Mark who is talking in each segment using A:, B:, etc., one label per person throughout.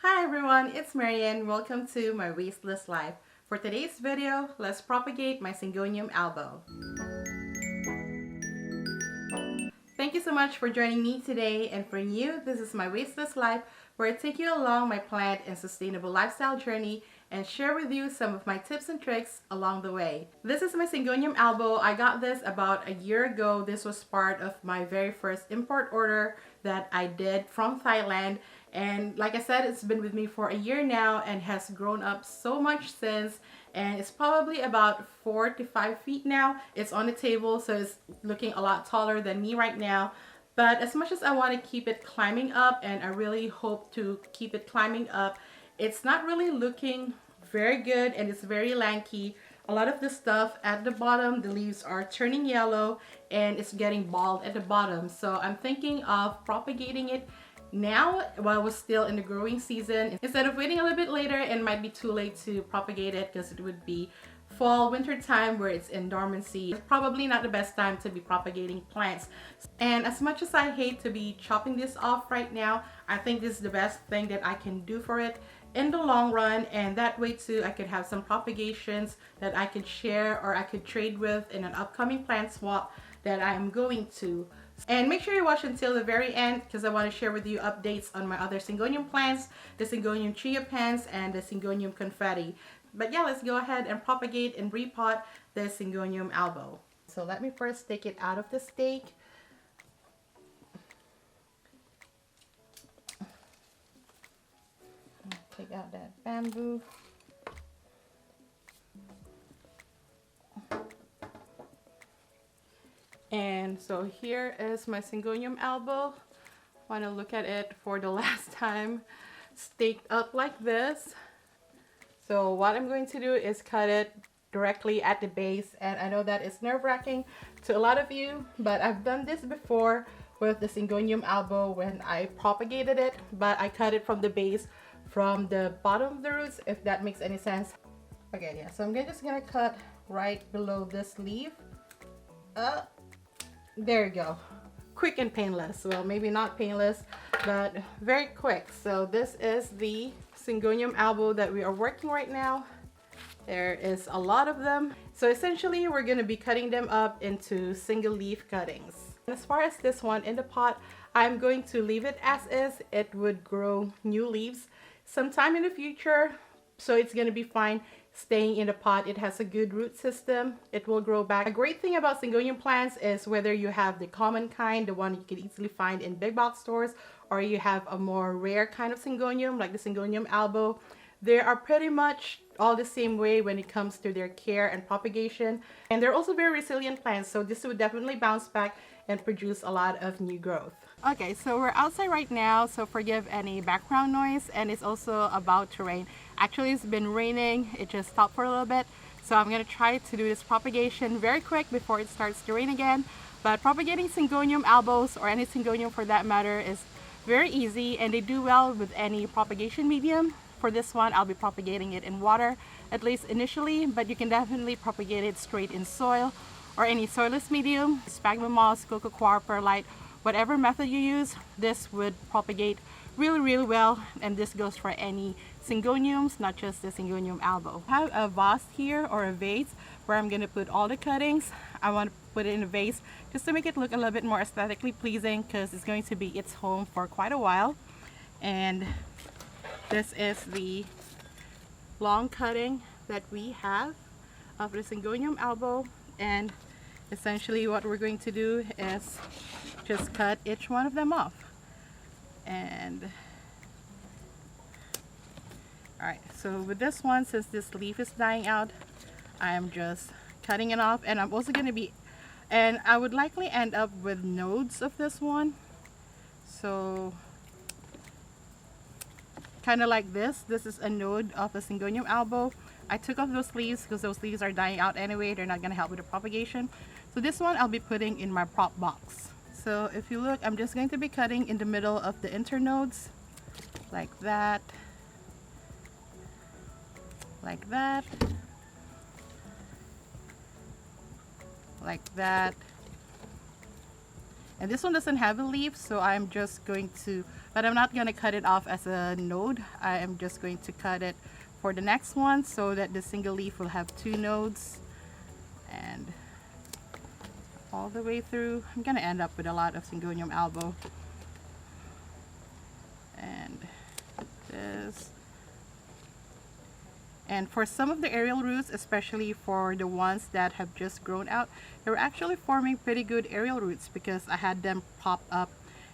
A: Hi everyone, it's Marianne. Welcome to my Wasteless Life. For today's video, let's propagate my Syngonium Albo. Thank you so much for joining me today, and for you, this is my Wasteless Life, where I take you along my plant and sustainable lifestyle journey and share with you some of my tips and tricks along the way. This is my Syngonium Albo. I got this about a year ago. This was part of my very first import order that I did from Thailand. And like I said, it's been with me for a year now and has grown up so much since. And it's probably about 4 to 5 feet now. It's on the table, so it's looking a lot taller than me right now. But as much as I want to keep it climbing up, and I really hope to keep it climbing up, it's not really looking very good, and it's very lanky. A lot of the stuff at the bottom, the leaves are turning yellow and it's getting bald at the bottom. So I'm thinking of propagating it now while we're still in the growing season, instead of waiting a little bit later and it might be too late to propagate it because it would be fall, winter time where it's in dormancy. It's probably not the best time to be propagating plants. And as much as I hate to be chopping this off right now, I think this is the best thing that I can do for it in the long run, and that way too I could have some propagations that I could share or I could trade with in an upcoming plant swap that I am going to. And make sure you watch until the very end because I want to share with you updates on my other Syngonium plants, the Syngonium Chiapense and the Syngonium Confetti. But yeah, let's go ahead and propagate and repot the Syngonium Albo. So let me first take it out of the stake. Take out that bamboo. And so here is my Syngonium Albo. Want to look at it for the last time, staked up like this. So what I'm going to do is cut it directly at the base, and I know that it's nerve-wracking to a lot of you, but I've done this before with the Syngonium Albo when I propagated it, but I cut it from the base, from the bottom of the roots, if that makes any sense. Okay, yeah, so I'm just gonna cut right below this leaf. There you go. Quick and painless. Well, maybe not painless, but very quick. So this is the Syngonium Albo that we are working right now. There is a lot of them. So essentially, we're gonna be cutting them up into single leaf cuttings. As far as this one in the pot, I'm going to leave it as is. It would grow new leaves sometime in the future, so it's going to be fine staying in the pot. It has a good root system. It will grow back. A great thing about Syngonium plants is whether you have the common kind, the one you can easily find in big box stores, or you have a more rare kind of Syngonium like the Syngonium Albo, they are pretty much all the same way when it comes to their care and propagation, and they're also very resilient plants, so this would definitely bounce back and produce a lot of new growth. Okay, so we're outside right now, so forgive any background noise, and it's also about to rain. Actually, it's been raining. It just stopped for a little bit, so I'm gonna try to do this propagation very quick before it starts to rain again. But propagating Syngonium Albos, or any Syngonium for that matter, is very easy, and they do well with any propagation medium. For this one, I'll be propagating it in water, at least initially, but you can definitely propagate it straight in soil or any soilless medium, sphagnum moss, cocoa coir, perlite, whatever method you use, this would propagate really well, and this goes for any Syngoniums, not just the Syngonium Albo. I have a vase here, or a vase, where I'm going to put all the cuttings. I want to put it in a vase just to make it look a little bit more aesthetically pleasing because it's going to be its home for quite a while. And this is the long cutting that we have of the Syngonium Albo, and essentially what we're going to do is just cut each one of them off. And alright, so with this one, since this leaf is dying out, I'm just cutting it off, and I'm also going to be, and I would likely end up with nodes of this one, so kind of like this is a node of the Syngonium Albo. I took off those leaves because those leaves are dying out anyway. They're not going to help with the propagation. So this one I'll be putting in my prop box. So if you look, I'm just going to be cutting in the middle of the internodes, like that, like that, like that. And this one doesn't have a leaf, so I'm just going to but I'm not going to cut it off as a node. I am just going to cut it for the next one so that the single leaf will have 2 nodes, and all the way through. I'm going to end up with a lot of Syngonium Albo. And this. And for some of the aerial roots, especially for the ones that have just grown out, they were actually forming pretty good aerial roots because I had them propped up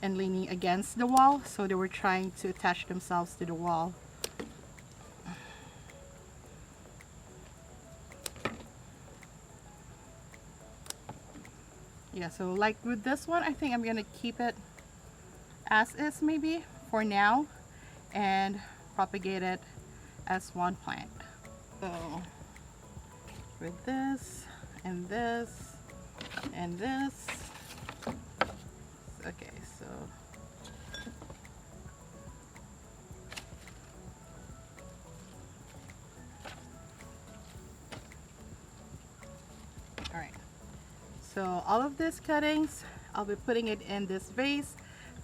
A: and leaning against the wall, so they were trying to attach themselves to the wall. Yeah, so like with this one, I think I'm gonna keep it as is maybe for now and propagate it as one plant. So with this and this and this. Okay, so all right. So all of these cuttings, I'll be putting it in this vase,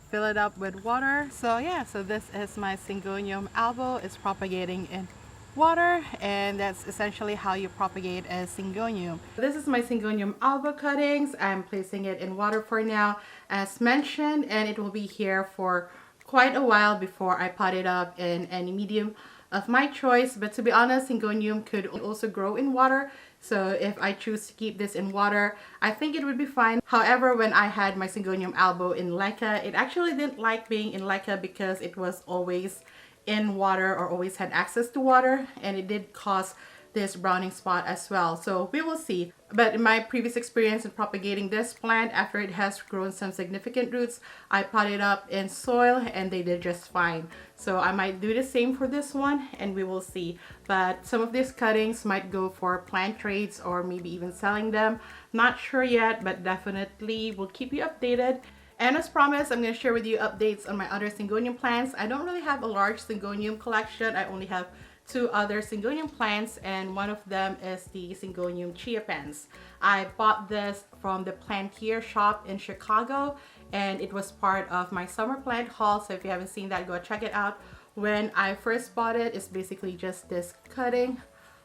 A: fill it up with water. So yeah, so this is my Syngonium Albo. It's propagating in water, and that's essentially how you propagate a Syngonium. This is my Syngonium Albo cuttings. I'm placing it in water for now, as mentioned, and it will be here for quite a while before I pot it up in any medium of my choice. But to be honest, Syngonium could also grow in water. So if I choose to keep this in water, I think it would be fine. However, when I had my Syngonium Albo in Leica, it actually didn't like being in Leica because it was always in water or always had access to water, and it did cause this browning spot as well. So we will see. But in my previous experience in propagating this plant, after it has grown some significant roots, I potted up in soil and they did just fine. So I might do the same for this one, and we will see. But some of these cuttings might go for plant trades or maybe even selling them. Not sure yet, but definitely will keep you updated. And as promised, I'm going to share with you updates on my other Syngonium plants. I don't really have a large Syngonium collection. I only have 2 other Syngonium plants, and one of them is the Syngonium Chiapense. I bought this from the Plantiful shop in Chicago, and it was part of my summer plant haul. So if you haven't seen that, go check it out. When I first bought it, it's basically just this cutting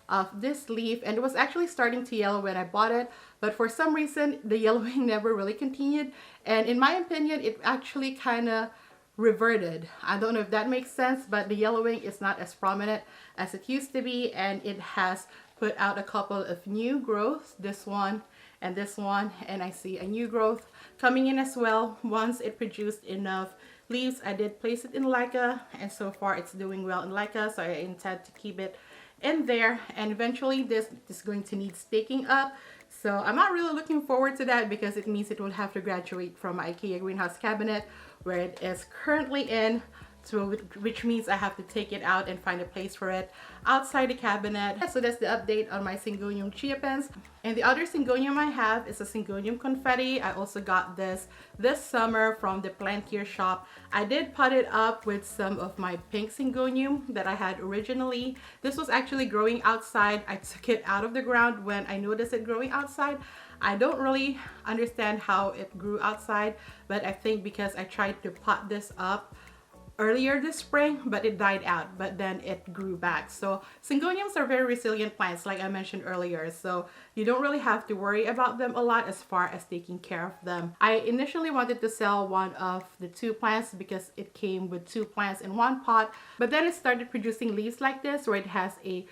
A: of this leaf, and it was actually starting to yellow when I bought it, but for some reason the yellowing never really continued, and in my opinion it actually kind of reverted. I don't know if that makes sense, but the yellowing is not as prominent as it used to be, and it has put out a couple of new growths, this one, and I see a new growth coming in as well. Once it produced enough leaves, I did place it in Leica, and so far it's doing well in Leica, so I intend to keep it in there, and eventually this is going to need staking up. So I'm not really looking forward to that because it means it will have to graduate from my IKEA greenhouse cabinet where it is currently in, so which means I have to take it out and find a place for it outside the cabinet. So that's the update on my Syngonium Chiapense. And the other Syngonium I have is a Syngonium Confetti. I also got this summer from the Plantiful shop. I did pot it up with some of my pink Syngonium that I had originally. This was actually growing outside. I took it out of the ground when I noticed it growing outside. I don't really understand how it grew outside, but I think because I tried to pot this up earlier this spring, but it died out, but then it grew back. So Syngoniums are very resilient plants, like I mentioned earlier, so you don't really have to worry about them a lot as far as taking care of them. I initially wanted to sell one of the 2 plants because it came with 2 plants in one pot, but then it started producing leaves like this where it has a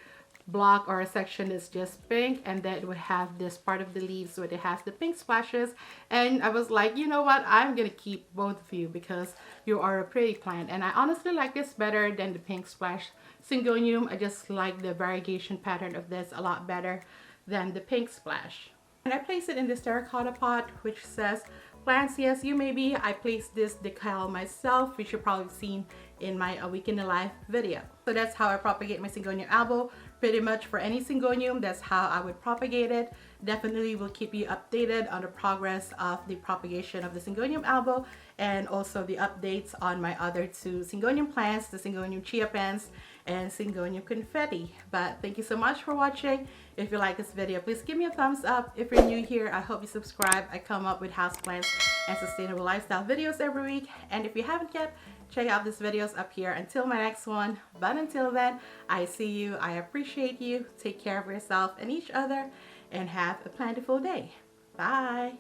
A: block or a section that's just pink, and then it would have this part of the leaves where it has the pink splashes, and I was like, you know what, I'm gonna keep both of you because you are a pretty plant. And I honestly like this better than the pink splash Syngonium. I just like the variegation pattern of this a lot better than the pink splash. And I placed it in this terracotta pot which says plants yes you may be. I placed this decal myself, which you've probably seen in my A Week in the Life video. So that's how I propagate my Syngonium Albo. Pretty much for any Syngonium, that's how I would propagate it. Definitely will keep you updated on the progress of the propagation of the Syngonium Albo, and also the updates on my other 2 Syngonium plants, the Syngonium Chiapense and Syngonium Confetti. But thank you so much for watching. If you like this video, please give me a thumbs up. If you're new here, I hope you subscribe. I come up with houseplants and sustainable lifestyle videos every week. And if you haven't yet, check out these videos up here until my next one. But until then, I see you, I appreciate you, take care of yourself and each other, and have a plentiful day. Bye.